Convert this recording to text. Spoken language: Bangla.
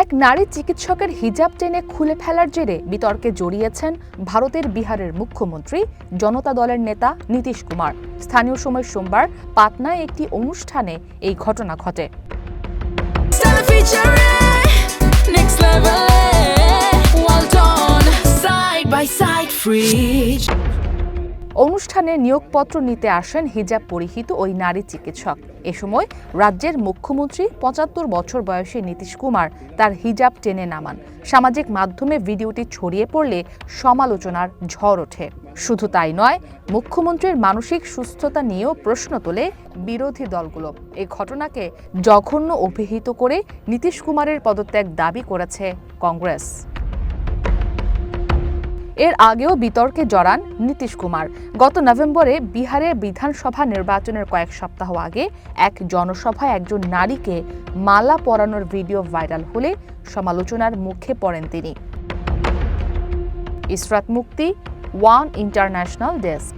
এক নারী চিকিৎসকের হিজাব টেনে খুলে ফেলার জেরে বিতর্কে জড়িয়েছেন ভারতের বিহারের মুখ্যমন্ত্রী জনতা দলের নেতা নীতিশ কুমার। স্থানীয় সময় সোমবার পাটনায় একটি অনুষ্ঠানে এই ঘটনা ঘটে। অনুষ্ঠানে নিয়োগপত্র নিতে আসেন হিজাব পরিহিত ওই নারী চিকিৎসক। এ সময় রাজ্যের মুখ্যমন্ত্রী ৭৫ বছর বয়সী নীতিশ কুমার তার হিজাব টেনে নামান। সামাজিক মাধ্যমে ভিডিওটি ছড়িয়ে পড়লে সমালোচনার ঝড় ওঠে। শুধু তাই নয়, মুখ্যমন্ত্রীর মানসিক সুস্থতা নিয়েও প্রশ্ন তোলে বিরোধী দলগুলো। এই ঘটনাকে জঘন্য অভিহিত করে নীতিশ কুমারের পদত্যাগ দাবি করেছে কংগ্রেস। এর আগেও বিতর্কে জড়ান নীতিশ কুমার। গত নভেম্বরে বিহারের বিধানসভা নির্বাচনের কয়েক সপ্তাহ আগে এক জনসভায় একজন নারীকে মালা পরানোর ভিডিও ভাইরাল হলে সমালোচনার মুখে পড়েন তিনি। ইসরাত মুক্তি, ওয়ান ইন্টারন্যাশনাল ডেস্ক।